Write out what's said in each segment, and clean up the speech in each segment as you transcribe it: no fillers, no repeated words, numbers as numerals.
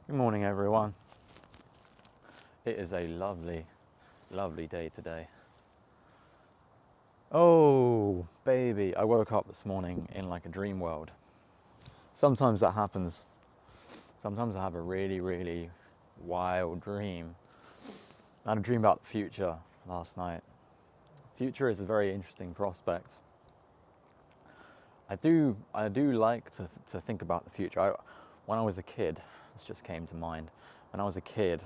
Good morning, everyone. It is a lovely, lovely day today. Oh, baby, I woke up this morning in like a dream world. Sometimes that happens. Sometimes I have a really, really wild dream. I had a dream about the future last night. Future is a very interesting prospect. I do like to think about the future. When I was a kid, this just came to mind. When I was a kid,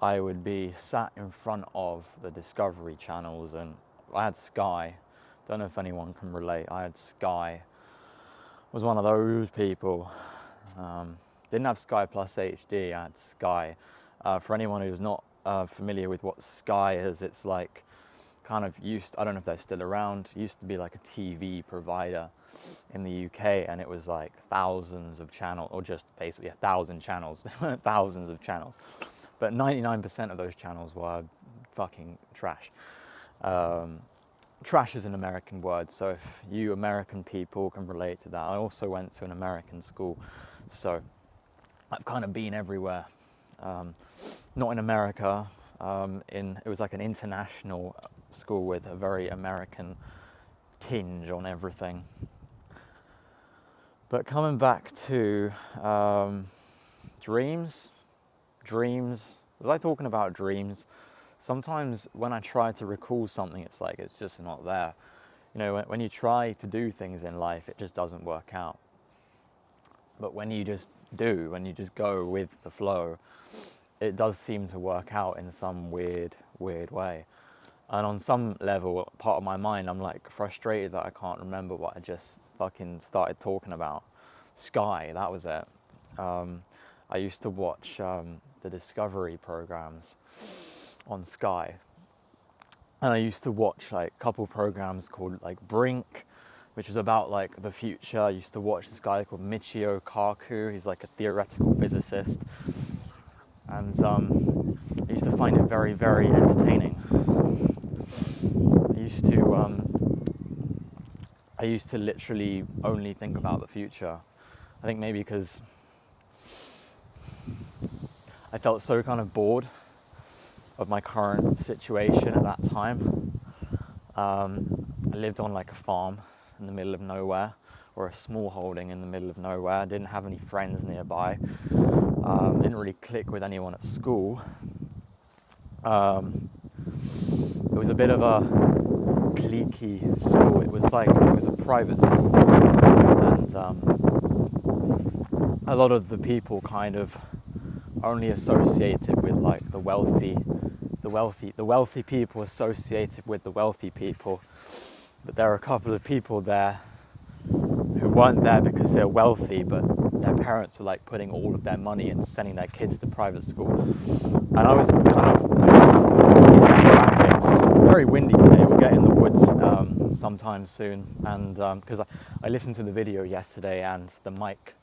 I would be sat in front of the Discovery channels, and I had Sky. Don't know if anyone can relate. I had Sky. Was one of those people. Didn't have Sky Plus HD. I had Sky. For anyone who's not familiar with what Sky is, it's like kind of I don't know if they're still around, used to be like a TV provider in the UK, and it was like thousands of channels, or just basically 1,000 channels. There weren't thousands of channels, but 99% of those channels were fucking trash. Trash is an American word, so if you American people can relate to that. I also went to an American school, so I've kind of been everywhere. Not in America, it was like an international school with a very American tinge on everything. But coming back to dreams, was I talking about dreams? Sometimes when I try to recall something, it's like it's just not there. You know, when you try to do things in life, it just doesn't work out. But when you just go with the flow, it does seem to work out in some weird way. And on some level, part of my mind, I'm like frustrated that I can't remember what I just fucking started talking about. Sky, that was it. I used to watch the Discovery programs on Sky. And I used to watch like a couple programs called like Brink, which is about like the future. I used to watch this guy called Michio Kaku. He's like a theoretical physicist. And I used to find it very, very entertaining. I used to literally only think about the future. I think maybe because I felt so kind of bored of my current situation at that time. I lived on like a farm in the middle of nowhere, or a small holding in the middle of nowhere. I didn't have any friends nearby. Didn't really click with anyone at school. It was a bit of a cliquey school. It was a private school, and a lot of the people kind of only associated with like the wealthy people associated with the wealthy people. But there are a couple of people there who weren't there because they're wealthy, but their parents were like putting all of their money into sending their kids to private school. And I was kind of, I guess, in that bracket. Very windy today. We'll get in the woods sometime soon. And because I listened to the video yesterday and the mic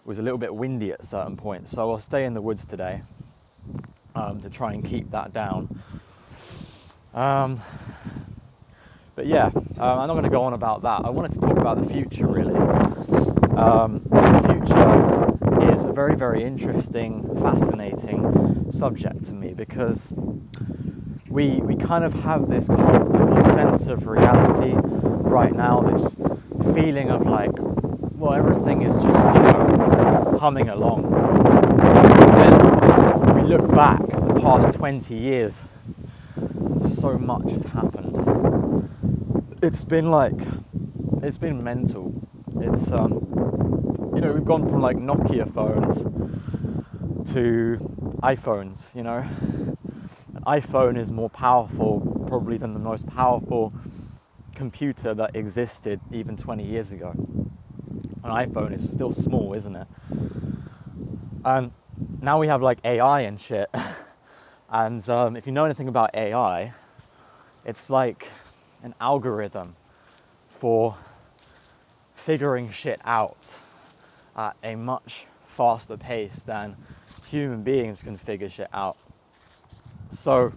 was a little bit windy at certain points. So I'll stay in the woods today to try and keep that down. But yeah, I'm not going to go on about that. I wanted to talk about the future, really. The future is a very, very interesting, fascinating subject to me, because we kind of have this comfortable sense of reality right now, this feeling of like, well, everything is just, humming along. Then we look back at the past 20 years, so much has happened. It's been mental. It's, we've gone from like Nokia phones to iPhones, An iPhone is more powerful probably than the most powerful computer that existed even 20 years ago. An iPhone is still small, isn't it? And now we have like AI and shit. And if you know anything about AI, it's like an algorithm for figuring shit out at a much faster pace than human beings can figure shit out. So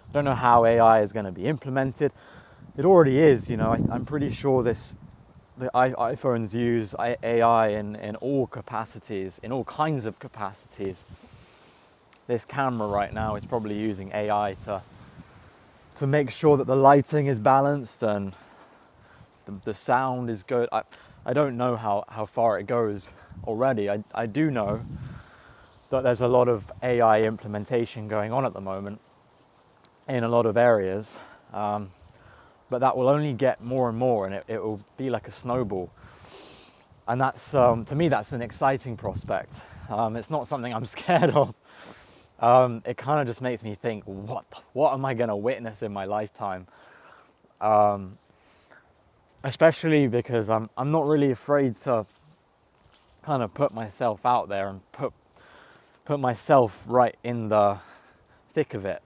I don't know how AI is going to be implemented. It already is, I'm pretty sure this the iPhones use AI in all capacities, in all kinds of capacities. This camera right now is probably using AI to make sure that the lighting is balanced and the sound is good. I don't know how far it goes already. I do know that there's a lot of AI implementation going on at the moment in a lot of areas, but that will only get more and more, and it will be like a snowball. And that's, to me, that's an exciting prospect. It's not something I'm scared of. It kind of just makes me think, what am I going to witness in my lifetime? Especially because I'm not really afraid to kind of put myself out there and put myself right in the thick of it.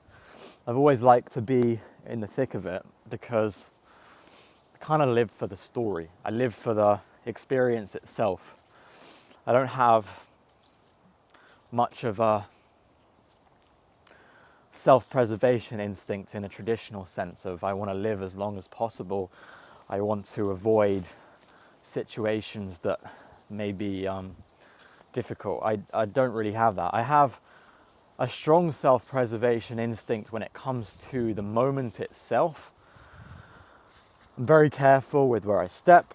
I've always liked to be in the thick of it because I kind of live for the story. I live for the experience itself. I don't have much of a self-preservation instinct in a traditional sense of I want to live as long as possible. I want to avoid situations that may be difficult. I don't really have that. I have a strong self-preservation instinct when it comes to the moment itself. I'm very careful with where I step.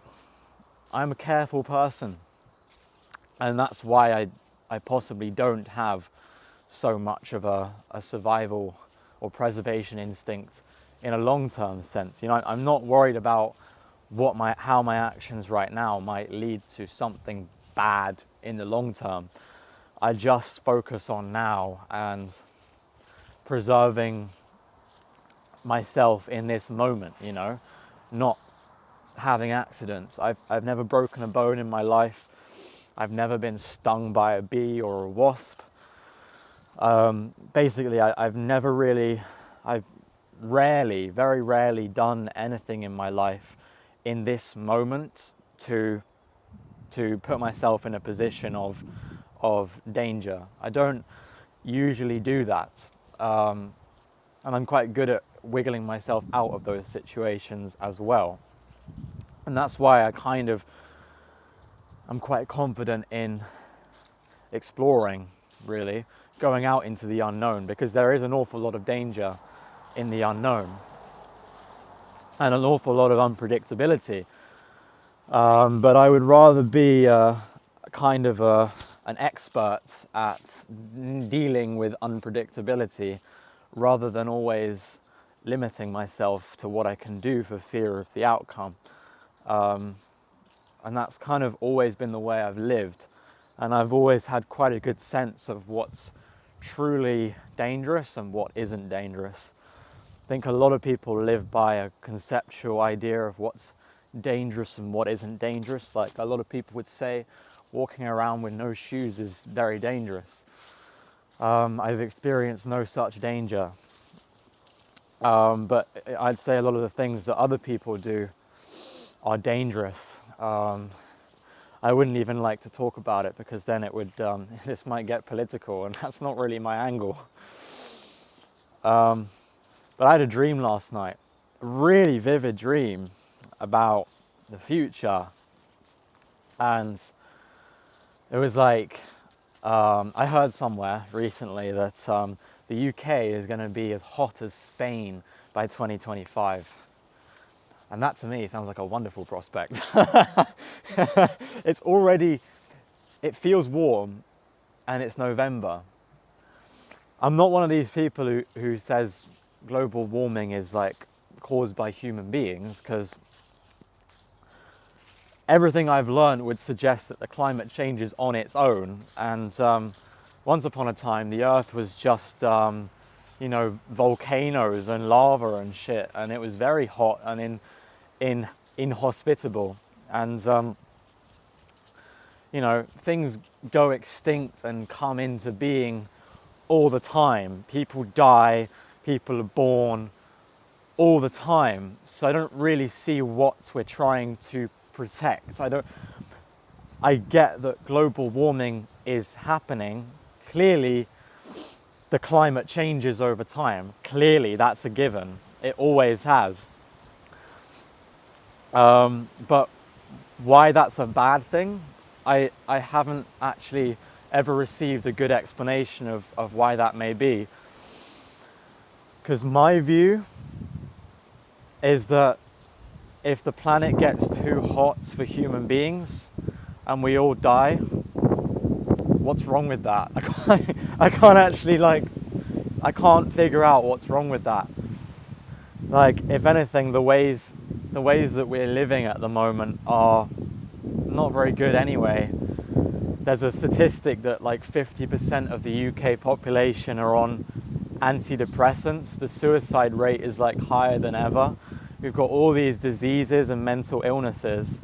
I'm a careful person. And that's why I possibly don't have so much of a survival or preservation instinct in a long-term sense. You know, I'm not worried about how my actions right now might lead to something bad in the long term. I just focus on now and preserving myself in this moment, you know, not having accidents. I've never broken a bone in my life. I've never been stung by a bee or a wasp. Basically, I've very rarely done anything in my life in this moment to put myself in a position of danger. I don't usually do that. And I'm quite good at wiggling myself out of those situations as well. And that's why I'm quite confident in exploring, really, going out into the unknown, because there is an awful lot of danger in the unknown and an awful lot of unpredictability. But I would rather be an expert at dealing with unpredictability rather than always limiting myself to what I can do for fear of the outcome. And that's kind of always been the way I've lived. And I've always had quite a good sense of what's truly dangerous and what isn't dangerous. I think a lot of people live by a conceptual idea of what's dangerous and what isn't dangerous. Like a lot of people would say walking around with no shoes is very dangerous. I've experienced no such danger. But I'd say a lot of the things that other people do are dangerous. I wouldn't even like to talk about it because then it would, this might get political, and that's not really my angle. But I had a dream last night, a really vivid dream about the future. And it was like, I heard somewhere recently that the UK is going to be as hot as Spain by 2025. And that to me sounds like a wonderful prospect. It feels warm and it's November. I'm not one of these people who says global warming is like caused by human beings, because everything I've learned would suggest that the climate changes on its own. And once upon a time, the Earth was just, volcanoes and lava and shit, and it was very hot and inhospitable. And things go extinct and come into being all the time. People die, people are born all the time. So I don't really see what we're trying to protect. I get that global warming is happening. Clearly, the climate changes over time. Clearly, that's a given. It always has. But why that's a bad thing, I haven't actually ever received a good explanation of why that may be. Because my view is that if the planet gets too hot for human beings and we all die, what's wrong with that? I can't actually, like, I can't figure out what's wrong with that. Like, if anything, the ways that we're living at the moment are not very good anyway. There's a statistic that like 50% of the UK population are on antidepressants. The suicide rate is like higher than ever. We've got all these diseases and mental illnesses.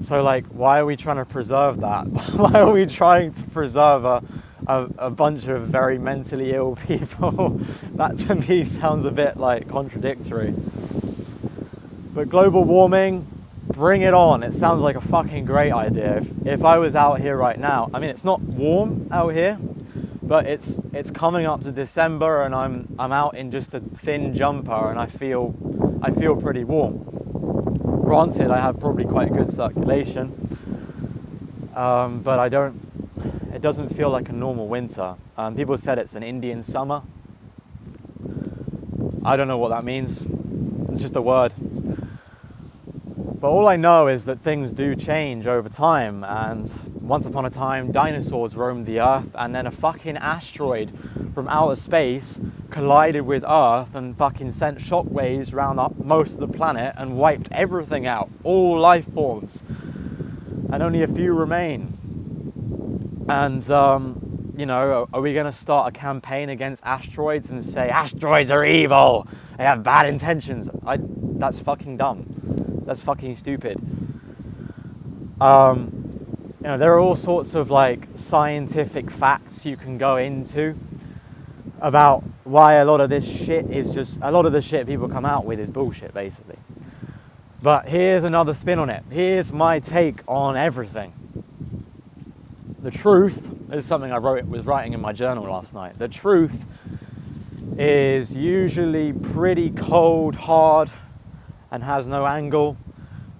So like, why are we trying to preserve that? Why are we trying to preserve a bunch of very mentally ill people? That to me sounds a bit like contradictory. But global warming, bring it on. It sounds like a fucking great idea. If I was out here right now, I mean, it's not warm out here, but it's coming up to December and I'm out in just a thin jumper and I feel pretty warm. Granted, I have probably quite good circulation, but it doesn't feel like a normal winter. People said it's an Indian summer. I don't know what that means. It's just a word. But all I know is that things do change over time, and once upon a time dinosaurs roamed the earth, and then a fucking asteroid from outer space collided with Earth and fucking sent shockwaves around most of the planet and wiped everything out, all life forms, and only a few remain. And you know, are we going to start a campaign against asteroids and say asteroids are evil, they have bad intentions? That's fucking dumb. That's fucking stupid. You know, there are all sorts of like scientific facts you can go into about why a lot of this shit is just, a lot of the shit people come out with is bullshit, basically. But here's another spin on it. Here's my take on everything. The truth is something I was writing in my journal last night. The truth is usually pretty cold, hard, and has no angle,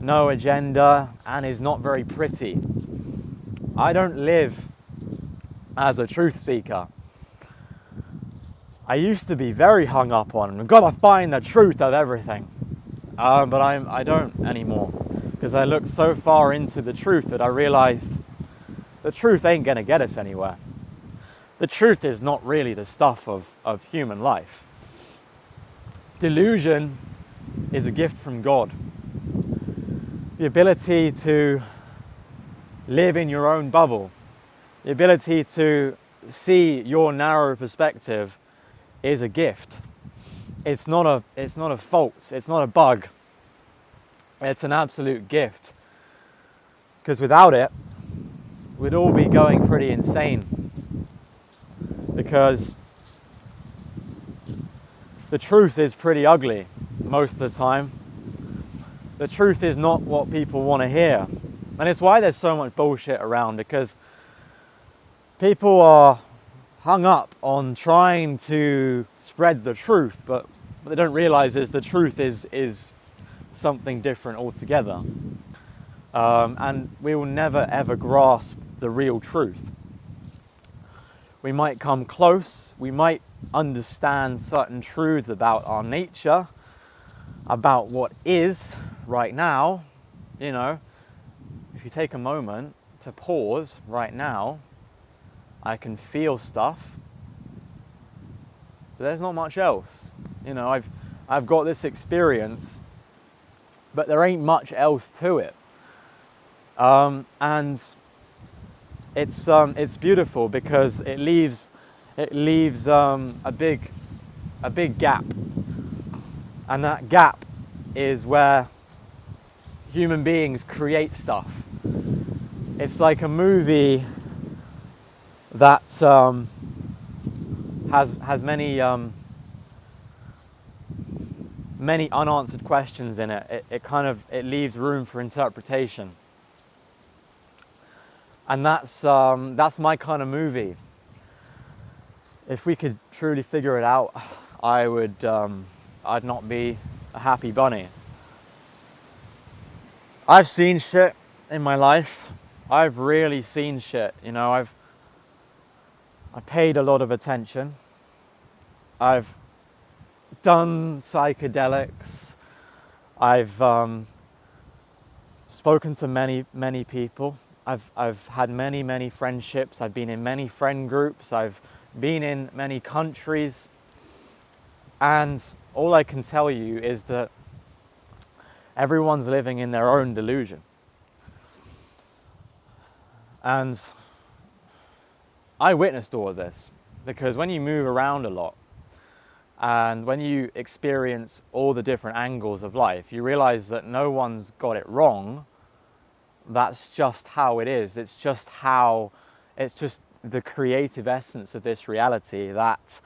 no agenda, and is not very pretty. I don't live as a truth seeker. I used to be very hung up on, we've got to find the truth of everything. But I don't anymore, because I looked so far into the truth that I realized the truth ain't going to get us anywhere. The truth is not really the stuff of human life. Delusion is a gift from God. The ability to live in your own bubble, the ability to see your narrow perspective is a gift. It's not a fault, it's not a bug. It's an absolute gift. Because without it, we'd all be going pretty insane. Because the truth is pretty ugly most of the time. The truth is not what people want to hear. And it's why there's so much bullshit around, because people are hung up on trying to spread the truth, but what they don't realize is the truth is something different altogether. And we will never ever grasp the real truth. We might come close, we might understand certain truths about our nature, about what is right now. You know, if you take a moment to pause right now, I can feel stuff, but there's not much else. You know, I've got this experience, but there ain't much else to it. And it's beautiful because it leaves a big gap, and that gap is where human beings create stuff. It's like a movie that has many unanswered questions in it. It leaves room for interpretation, and that's my kind of movie. If we could truly figure it out, I'd not be a happy bunny. I've seen shit in my life. I've really seen shit. You know, I paid a lot of attention. I've done psychedelics. I've spoken to many people. I've had many friendships. I've been in many friend groups. I've been in many countries. And all I can tell you is that everyone's living in their own delusion. And I witnessed all of this because when you move around a lot and when you experience all the different angles of life, you realize that no one's got it wrong. That's just how it is. It's just the creative essence of this reality that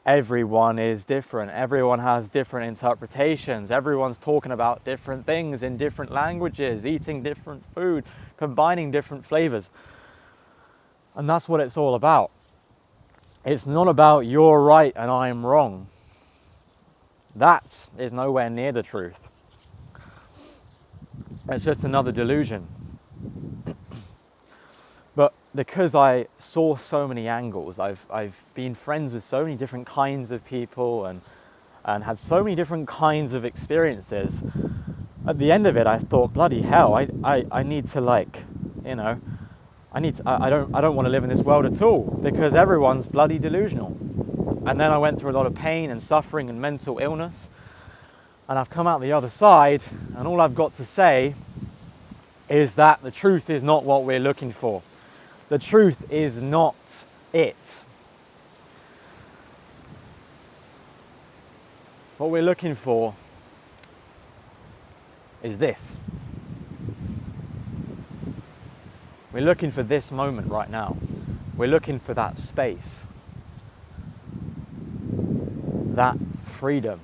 everyone is different. Everyone has different interpretations. Everyone's talking about different things in different languages, eating different food, combining different flavors. And that's what it's all about. It's not about you're right and I'm wrong. That is nowhere near the truth. It's just another delusion. But because I saw so many angles, I've been friends with so many different kinds of people and had so many different kinds of experiences. At the end of it, I thought, bloody hell, I need to I don't want to live in this world at all because everyone's bloody delusional. And then I went through a lot of pain and suffering and mental illness. And I've come out the other side, and all I've got to say is that the truth is not what we're looking for. The truth is not it. What we're looking for is this. We're looking for this moment right now. We're looking for that space, that freedom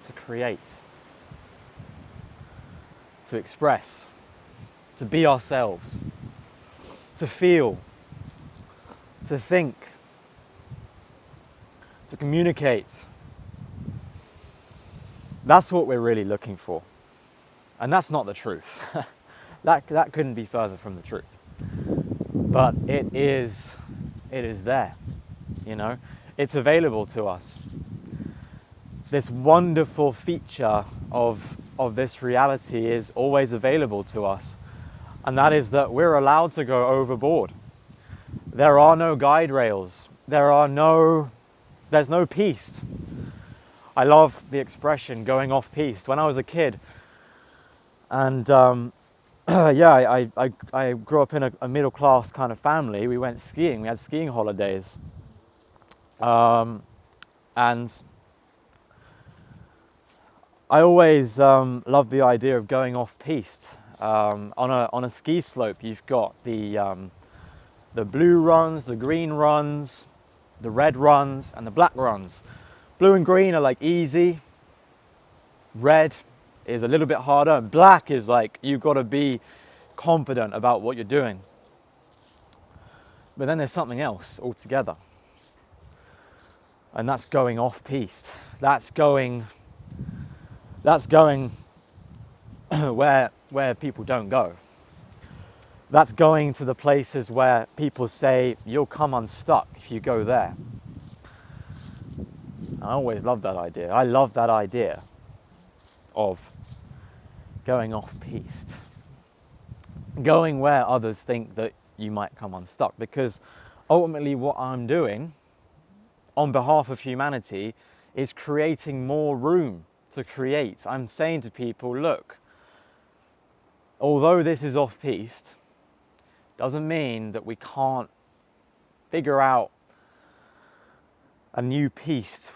to create, to express, to be ourselves, to feel, to think, to communicate. That's what we're really looking for. And that's not the truth. That couldn't be further from the truth. But it is there, you know. It's available to us. This wonderful feature of this reality is always available to us. And that is that we're allowed to go overboard. There are no guide rails. There's no piste. I love the expression going off piste. When I was a kid, and I grew up in a middle class kind of family. We went skiing. We had skiing holidays, and I always loved the idea of going off piste. On a ski slope, you've got the blue runs, the green runs, the red runs, and the black runs. Blue and green are like easy. Red is a little bit harder. And black is like you've got to be confident about what you're doing. But then there's something else altogether. And that's going off piste. That's going where people don't go. That's going to the places where people say you'll come unstuck if you go there. I always loved that idea. I love that idea of going off piste, going where others think that you might come unstuck, because ultimately what I'm doing on behalf of humanity is creating more room to create. I'm saying to people, look, although this is off piste, doesn't mean that we can't figure out a new piste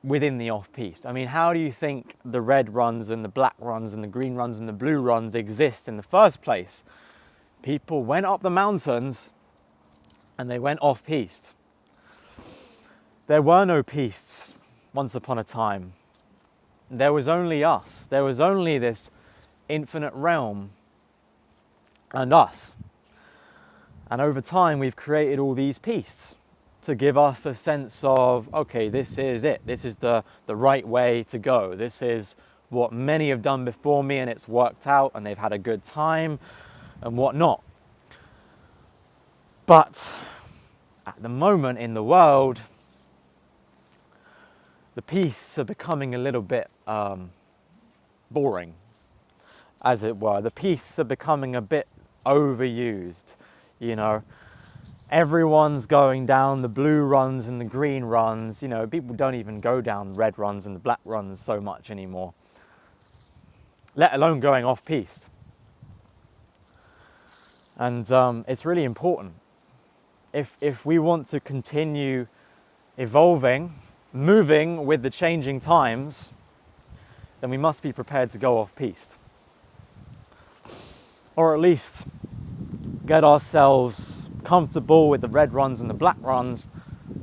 within the off-piste. I mean, how do you think the red runs and the black runs and the green runs and the blue runs exist in the first place? People went up the mountains and they went off-piste. There were no pistes once upon a time. There was only us. There was only this infinite realm and us. And over time, we've created all these pistes to give us a sense of, okay, this is it. This is the right way to go. This is what many have done before me and it's worked out and they've had a good time and whatnot. But at the moment in the world, the peace are becoming a little bit boring, as it were. The peace are becoming a bit overused, you know. Everyone's going down the blue runs and the green runs. You know, people don't even go down red runs and the black runs so much anymore, let alone going off-piste. And it's really important. If we want to continue evolving, moving with the changing times, then we must be prepared to go off-piste. Or at least get ourselves comfortable with the red runs and the black runs,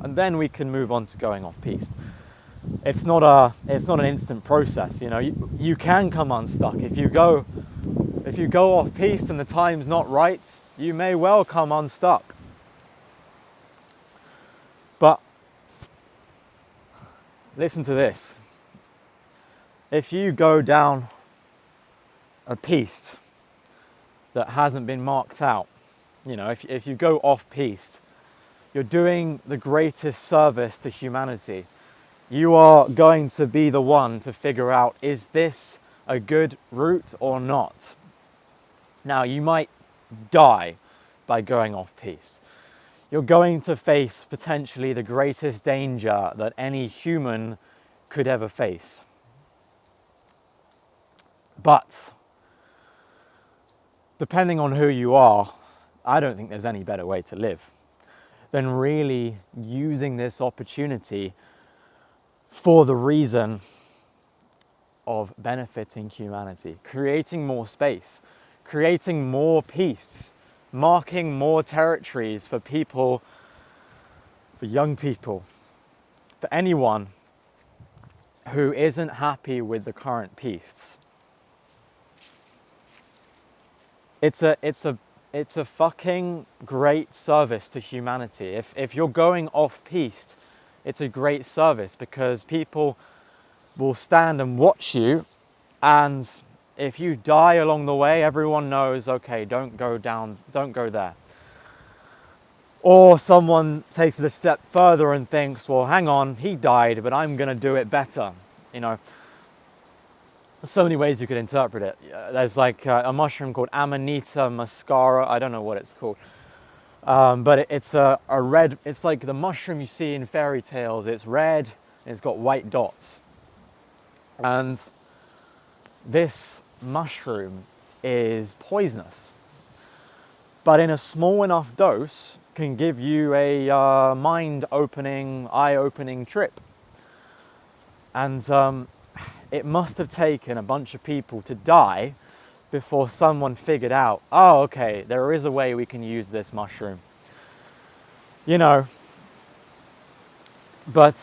and then we can move on to going off-piste. It's not an instant process, you know. You can come unstuck. If you go off-piste and the time's not right, you may well come unstuck. But listen to this. If you go down a piste that hasn't been marked out, you know, if you go off-piste, you're doing the greatest service to humanity. You are going to be the one to figure out, is this a good route or not? Now, you might die by going off-piste. You're going to face potentially the greatest danger that any human could ever face. But depending on who you are, I don't think there's any better way to live than really using this opportunity for the reason of benefiting humanity, creating more space, creating more peace, marking more territories for people, for young people, for anyone who isn't happy with the current peace. It's a fucking great service to humanity. If you're going off-piste, it's a great service because people will stand and watch you, and if you die along the way, everyone knows, okay, don't go down, don't go there. Or someone takes it a step further and thinks, well, hang on, he died, but I'm going to do it better. You know, there's so many ways you could interpret it. There's like a mushroom called Amanita muscara. I don't know what it's called. But it's a red, it's like the mushroom you see in fairy tales. It's red and it's got white dots. And this mushroom is poisonous, but in a small enough dose can give you a mind-opening, eye-opening trip. And it must have taken a bunch of people to die before someone figured out, oh, okay, there is a way we can use this mushroom. You know, but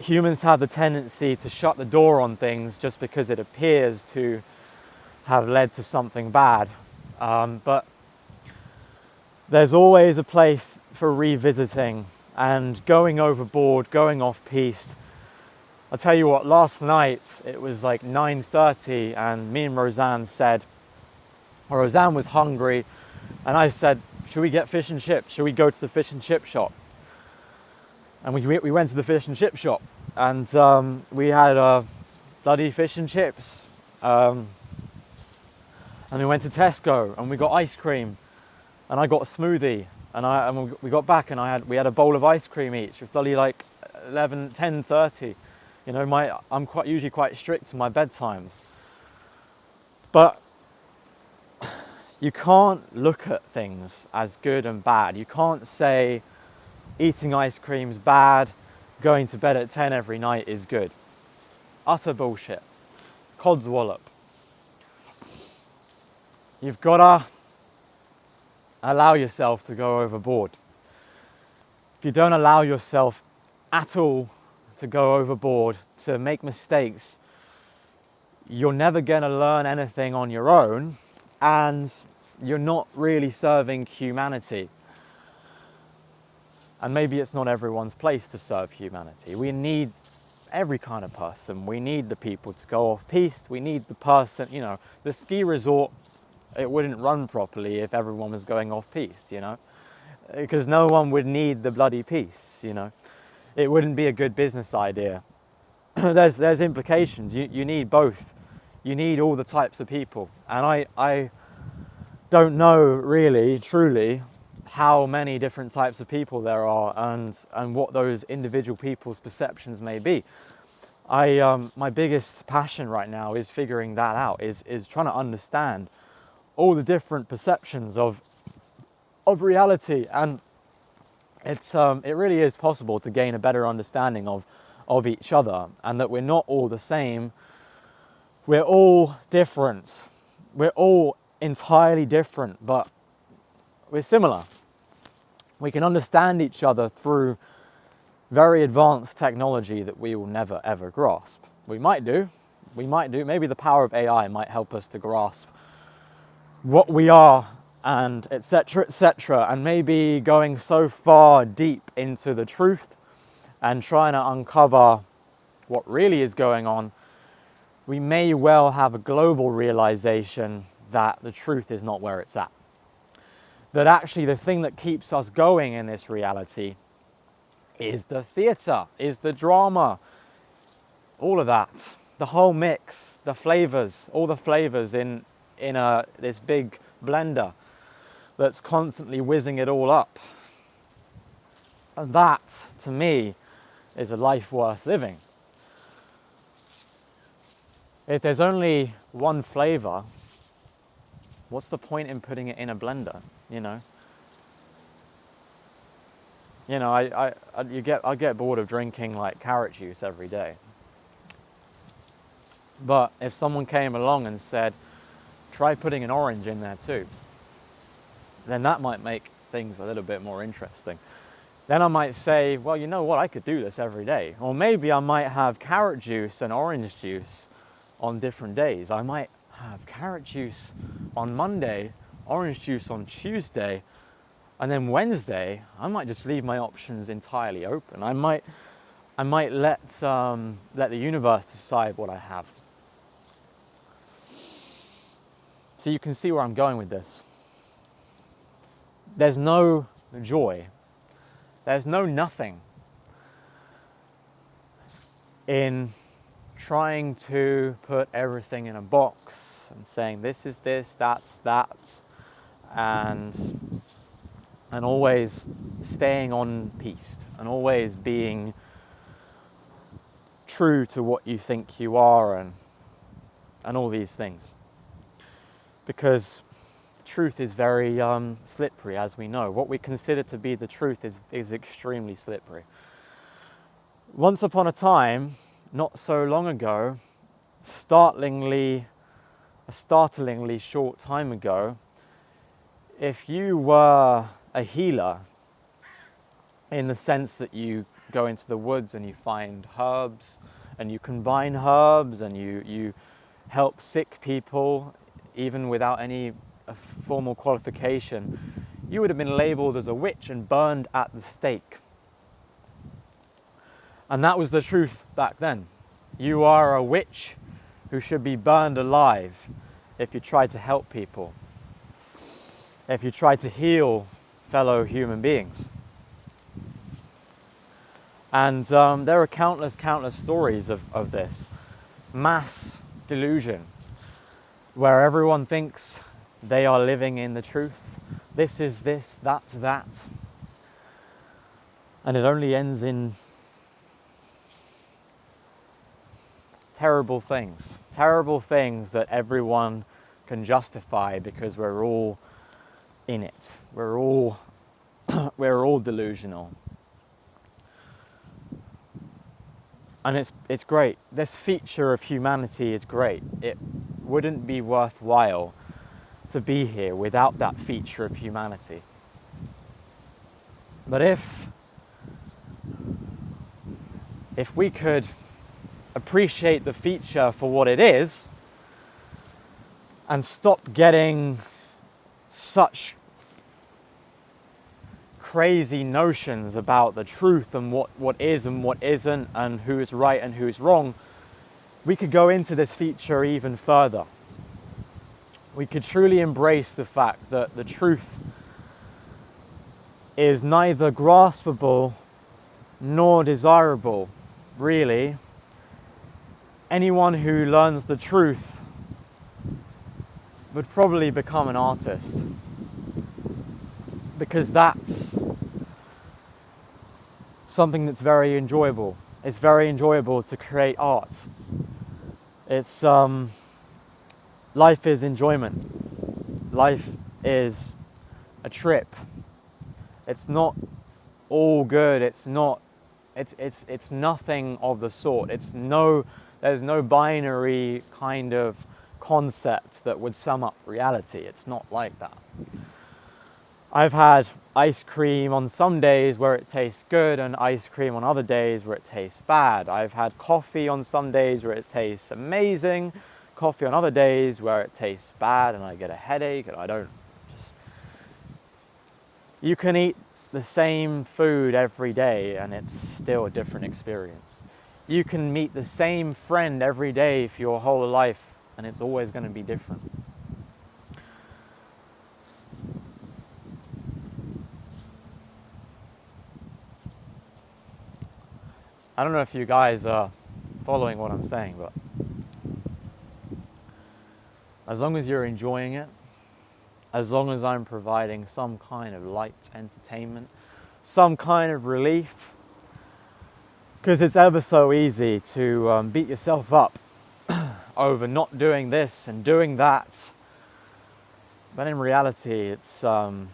humans have the tendency to shut the door on things just because it appears to have led to something bad. But there's always a place for revisiting and going overboard, going off-piste. I'll tell you what, last night it was like 9:30 and me and Roseanne said, or Roseanne was hungry, and I said, should we get fish and chips? Should we go to the fish and chip shop? And we went to the fish and chip shop, and we had bloody fish and chips. And we went to Tesco and we got ice cream, and I got a smoothie, and we got back and we had a bowl of ice cream each. It was bloody like 10:30. You know, I'm usually quite strict in my bedtimes. But you can't look at things as good and bad. You can't say eating ice cream's bad, going to bed at 10 every night is good. Utter bullshit. Codswallop. You've gotta allow yourself to go overboard. If you don't allow yourself at all to go overboard, to make mistakes, you're never gonna learn anything on your own, and you're not really serving humanity. And maybe it's not everyone's place to serve humanity. We need every kind of person. We need the people to go off-piste. We need the person, the ski resort, it wouldn't run properly if everyone was going off-piste, because no one would need the bloody piste, It wouldn't be a good business idea. There's implications. You need both. You need all the types of people. And I don't know really, truly, how many different types of people there are and what those individual people's perceptions may be. My biggest passion right now is figuring that out, is trying to understand all the different perceptions of reality, and it really is possible to gain a better understanding of each other, and that we're not all the same. We're all different. We're all entirely different, but we're similar. We can understand each other through very advanced technology that we will never ever grasp. We might do. Maybe the power of AI might help us to grasp what we are, and etc., and maybe going so far deep into the truth and trying to uncover what really is going on, we may well have a global realization that the truth is not where it's at. That actually the thing that keeps us going in this reality is the theatre, is the drama, all of that, the whole mix, the flavors, all the flavors in this big blender that's constantly whizzing it all up. And that, to me, is a life worth living. If there's only one flavor, what's the point in putting it in a blender? I get bored of drinking like carrot juice every day. But if someone came along and said, try putting an orange in there too, then that might make things a little bit more interesting. Then I might say, well, you know what, I could do this every day. Or maybe I might have carrot juice and orange juice on different days. I might have carrot juice on Monday, orange juice on Tuesday, and then Wednesday, I might just leave my options entirely open. I might let the universe decide what I have. So you can see where I'm going with this. There's no joy. There's no nothing in trying to put everything in a box and saying this is this, that's that, and always staying on piste and always being true to what you think you are and all these things. Because the truth is very slippery, as we know. What we consider to be the truth is extremely slippery. Once upon a time, not so long ago, a startlingly short time ago, if you were a healer, in the sense that you go into the woods and you find herbs and you combine herbs and you help sick people even without any formal qualification, you would have been labeled as a witch and burned at the stake. And that was the truth back then. You are a witch who should be burned alive if you try to help people, if you try to heal fellow human beings. And there are countless stories of this. Mass delusion, where everyone thinks they are living in the truth. This is this, that's that. And it only ends in terrible things that everyone can justify because we're all in it. We're all delusional. And it's great. This feature of humanity is great. It wouldn't be worthwhile to be here without that feature of humanity. But if we could appreciate the feature for what it is and stop getting such crazy notions about the truth and what is and what isn't, and who is right and who is wrong, we could go into this feature even further. We could truly embrace the fact that the truth is neither graspable nor desirable, really. Anyone who learns the truth would probably become an artist, because that's something that's very enjoyable. It's very enjoyable to create art. It's life is enjoyment. Life is a trip. It's not all good. It's not. It's nothing of the sort. There's no binary kind of concept that would sum up reality. It's not like that. I've had ice cream on some days where it tastes good, and ice cream on other days where it tastes bad. I've had coffee on some days where it tastes amazing, coffee on other days where it tastes bad and I get a headache and I don't just... You can eat the same food every day and it's still a different experience. You can meet the same friend every day for your whole life and it's always going to be different. I don't know if you guys are following what I'm saying, but as long as you're enjoying it, as long as I'm providing some kind of light entertainment, some kind of relief, because it's ever so easy to beat yourself up over not doing this and doing that, but in reality it's a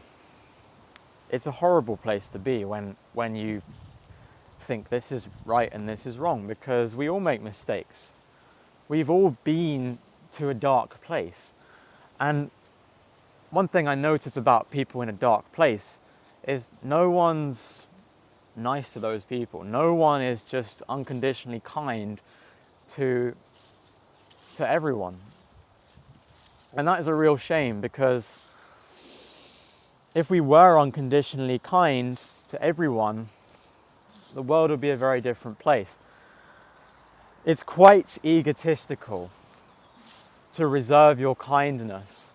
horrible place to be when you think this is right and this is wrong, because we all make mistakes. We've all been to a dark place, and one thing I notice about people in a dark place is no one's nice to those people. No one is just unconditionally kind to everyone. And that is a real shame, because if we were unconditionally kind to everyone, the world would be a very different place. It's quite egotistical to reserve your kindness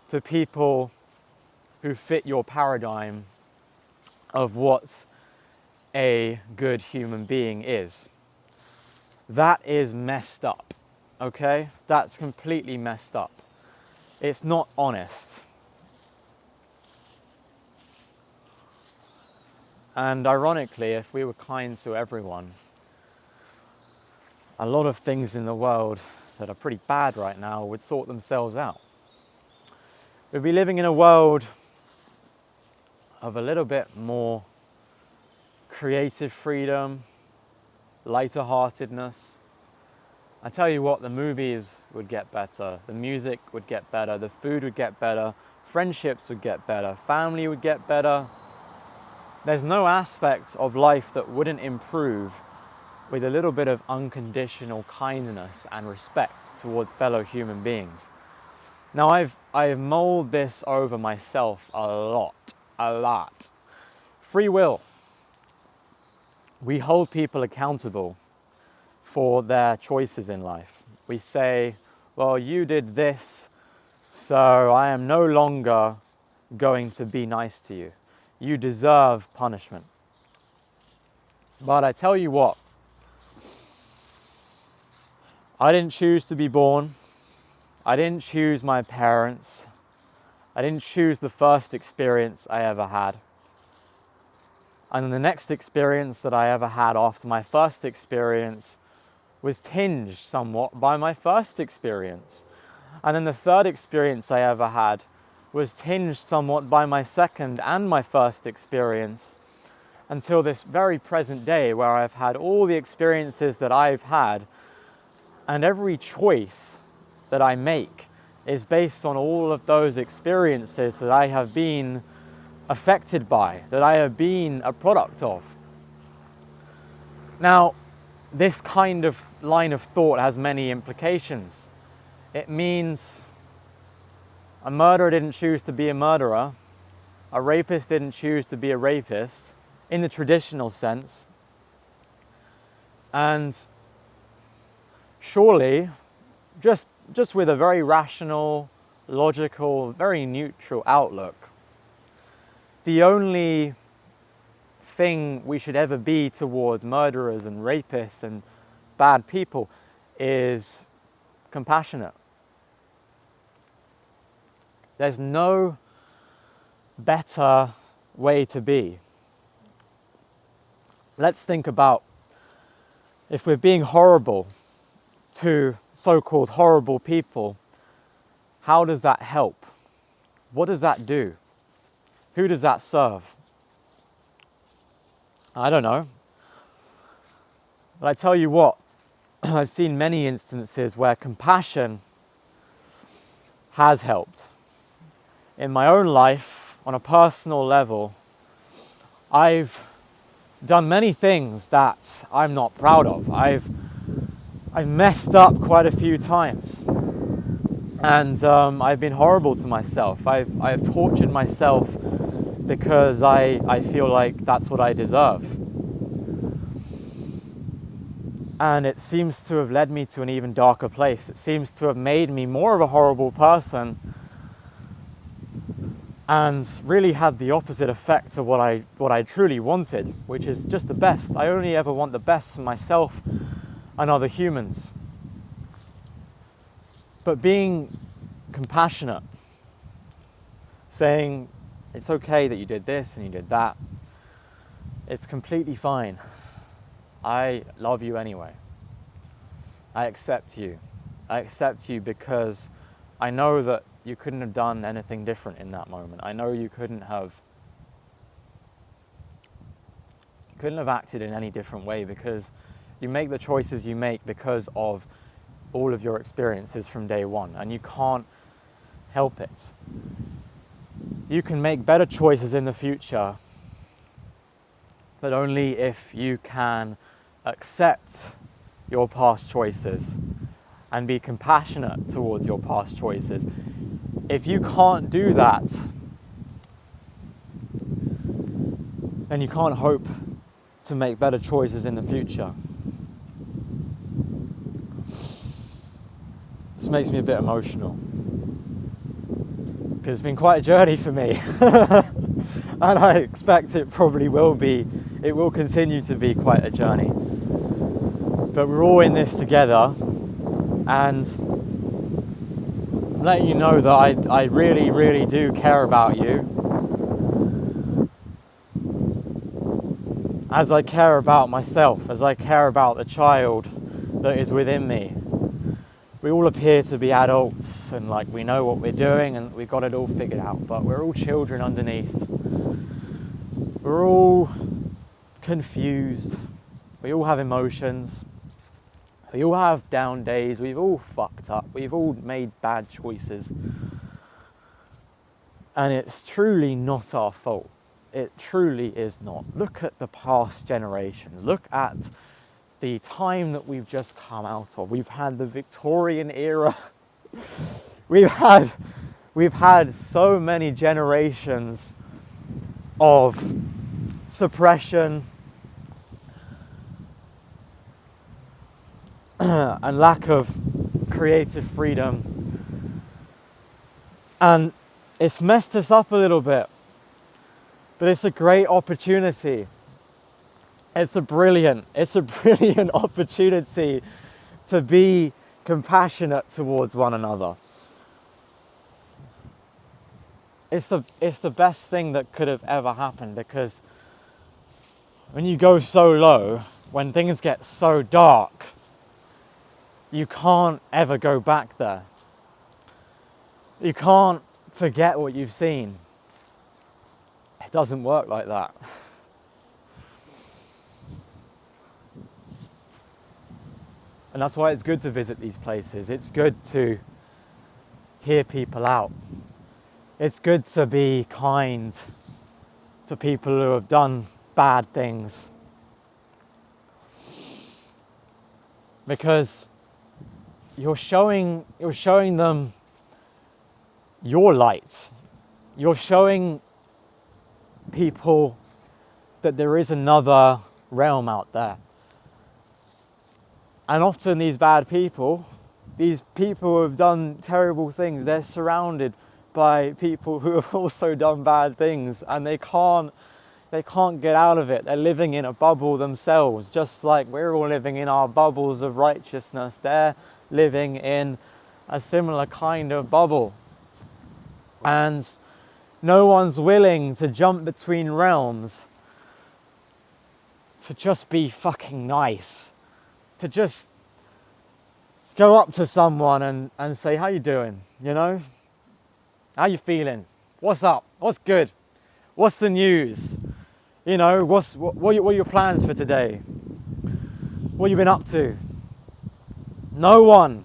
to people who fit your paradigm of what a good human being is. That is messed up, okay? That's completely messed up. It's not honest. And ironically, if we were kind to everyone, a lot of things in the world that are pretty bad right now would sort themselves out. We'd be living in a world of a little bit more creative freedom, lighter-heartedness. I tell you what, the movies would get better, the music would get better, the food would get better, friendships would get better, family would get better. There's no aspect of life that wouldn't improve with a little bit of unconditional kindness and respect towards fellow human beings. Now, I've mulled this over myself a lot. Free will. We hold people accountable for their choices in life. We say, well, you did this, so I am no longer going to be nice to you. You deserve punishment. But I tell you what, I didn't choose to be born. I didn't choose my parents. I didn't choose the first experience I ever had. And the next experience that I ever had after my first experience was tinged somewhat by my first experience. And then the third experience I ever had was tinged somewhat by my second and my first experience, until this very present day where I've had all the experiences that I've had, and every choice that I make is based on all of those experiences that I have been affected by, that I have been a product of. Now, this kind of line of thought has many implications. It means a murderer didn't choose to be a murderer. A rapist didn't choose to be a rapist in the traditional sense. And surely, just with a very rational, logical, very neutral outlook, the only thing we should ever be towards murderers and rapists and bad people is compassionate. There's no better way to be. Let's think about if we're being horrible to so-called horrible people, how does that help? What does that do? Who does that serve? I don't know. But I tell you what, I've seen many instances where compassion has helped. In my own life, on a personal level, I've done many things that I'm not proud of. I've messed up quite a few times, and I've been horrible to myself. I've tortured myself because I feel like that's what I deserve. And it seems to have led me to an even darker place. It seems to have made me more of a horrible person and really had the opposite effect of what I truly wanted, which is just the best. I only ever want the best for myself and other humans. But being compassionate, saying it's okay that you did this and you did that, it's completely fine. I love you anyway. I accept you. I accept you because I know that you couldn't have done anything different in that moment. I know you couldn't have acted in any different way, because you make the choices you make because of all of your experiences from day one, and you can't help it. You can make better choices in the future, but only if you can accept your past choices and be compassionate towards your past choices. If you can't do that, then you can't hope to make better choices in the future. This makes me a bit emotional, because it's been quite a journey for me. And I expect it probably will be, it will continue to be quite a journey. But we're all in this together, and I'm letting you know that I really, really do care about you, as I care about myself, as I care about the child that is within me. We all appear to be adults and like we know what we're doing and we've got it all figured out, but we're all children underneath. We're all confused. We all have emotions. We all have down days. We've all fucked up. We've all made bad choices. And it's truly not our fault. It truly is not. Look at the past generation. Look at the time that we've just come out of. We've had the Victorian era. We've had so many generations of suppression and lack of creative freedom. And it's messed us up a little bit. But it's a great opportunity. It's a brilliant opportunity to be compassionate towards one another. It's the best thing that could have ever happened, because when you go so low, when things get so dark, you can't ever go back there. You can't forget what you've seen. It doesn't work like that. And that's why it's good to visit these places. It's good to hear people out. It's good to be kind to people who have done bad things. Because you're showing them your light. You're showing people that there is another realm out there. And often these bad people, these people who have done terrible things, they're surrounded by people who have also done bad things, and they can't get out of it. They're living in a bubble themselves, just like we're all living in our bubbles of righteousness. They're living in a similar kind of bubble. And no one's willing to jump between realms, to just be fucking nice, to just go up to someone and say, how you doing? You know? How you feeling? What's up? What's good? What's the news? You know, what are your plans for today? What have you been up to? No one,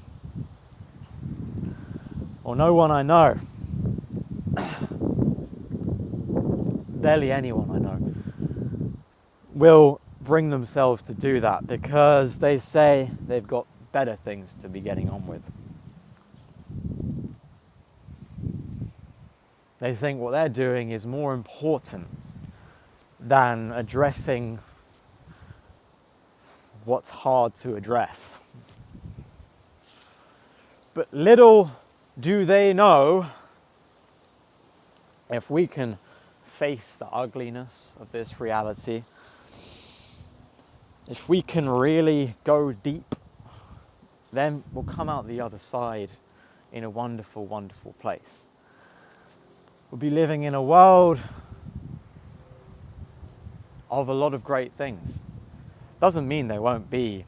or no one I know, barely anyone I know, will bring themselves to do that because they say they've got better things to be getting on with. They think what they're doing is more important than addressing what's hard to address. But little do they know, if we can face the ugliness of this reality, if we can really go deep, then we'll come out the other side in a wonderful, wonderful place. We'll be living in a world of a lot of great things. Doesn't mean there won't be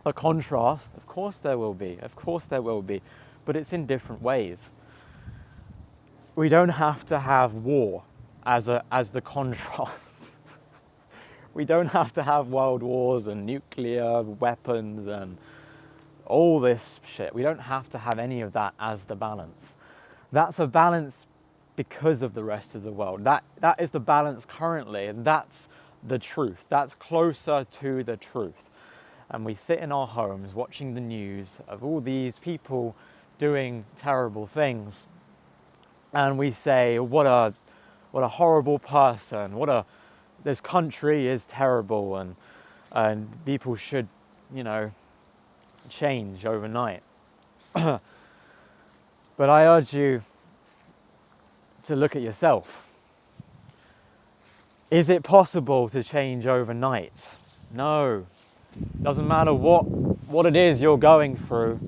a contrast. Of course there will be. Of course there will be. But it's in different ways. We don't have to have war as the contrast. We don't have to have world wars and nuclear weapons and all this shit. We don't have to have any of that as the balance. That's a balance because of the rest of the world. That is the balance currently, and that's the truth. That's closer to the truth. And we sit in our homes watching the news of all these people doing terrible things, and we say, what a horrible person, this country is terrible, and people should, change overnight. But I urge you to look at yourself. Is it possible to change overnight? No. Doesn't matter what it is you're going through,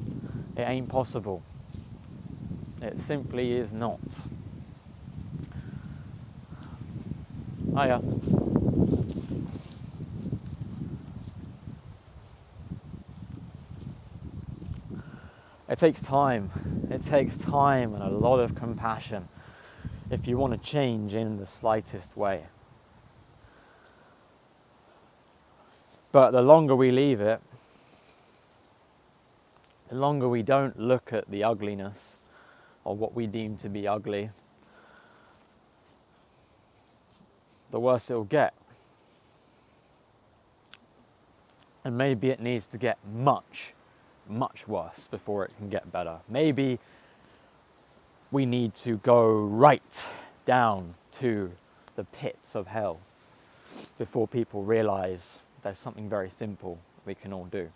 it ain't possible. It simply is not. Hiya. It takes time. It takes time and a lot of compassion if you want to change in the slightest way. But the longer we leave it, the longer we don't look at the ugliness or what we deem to be ugly, the worse it will get. And maybe it needs to get much, much worse before it can get better. Maybe we need to go right down to the pits of hell before people realize there's something very simple we can all do.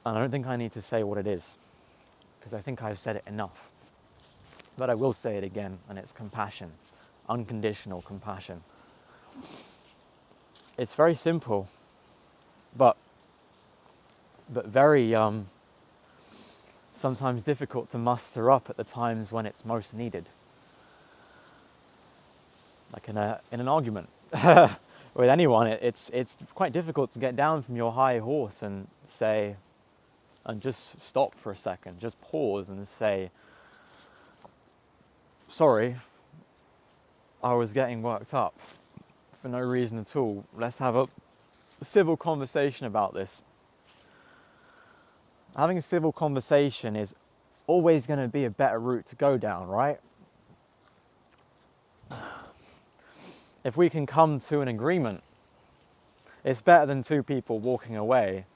And I don't think I need to say what it is, because I think I've said it enough. But I will say it again, and it's compassion, unconditional compassion. It's very simple, but very sometimes difficult to muster up at the times when it's most needed. Like in an argument with anyone, it's quite difficult to get down from your high horse and say, and just stop for a second, just pause and say, sorry, I was getting worked up for no reason at all. Let's have a civil conversation about this. Having a civil conversation is always going to be a better route to go down, right? If we can come to an agreement, it's better than two people walking away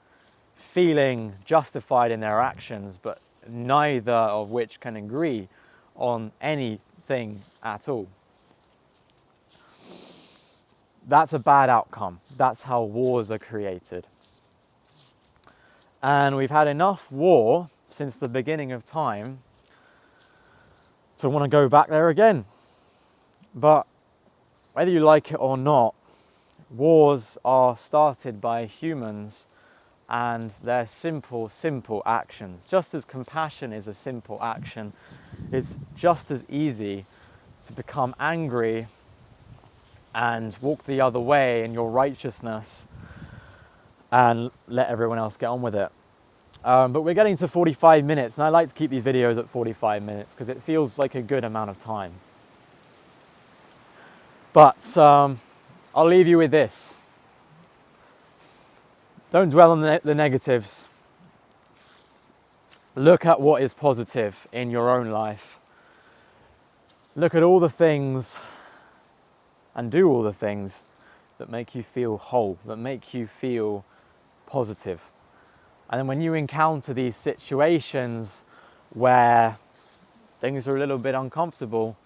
feeling justified in their actions, but neither of which can agree on any thing at all. That's a bad outcome. That's how wars are created. And we've had enough war since the beginning of time to want to go back there again. But whether you like it or not, wars are started by humans, and they're simple actions. Just as compassion is a simple action, it's just as easy to become angry and walk the other way in your righteousness and let everyone else get on with it. But we're getting to 45 minutes, and I like to keep these videos at 45 minutes because it feels like a good amount of time. But I'll leave you with this. Don't dwell on the negatives. Look at what is positive in your own life. Look at all the things and do all the things that make you feel whole, that make you feel positive. And then when you encounter these situations where things are a little bit uncomfortable,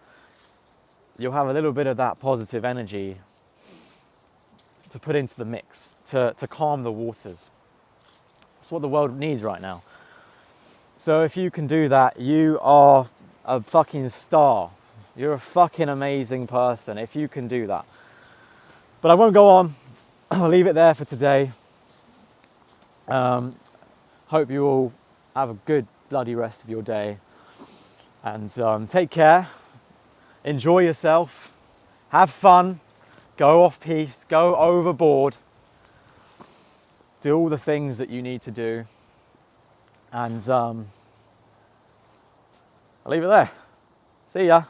you'll have a little bit of that positive energy to put into the mix, to calm the waters. That's what the world needs right now. So if you can do that, you are a fucking star. You're a fucking amazing person if you can do that. But I won't go on. I'll leave it there for today. Hope you all have a good bloody rest of your day. And take care. Enjoy yourself. Have fun. Go off-piste. Go overboard. Do all the things that you need to do. And I'll leave it there. See ya.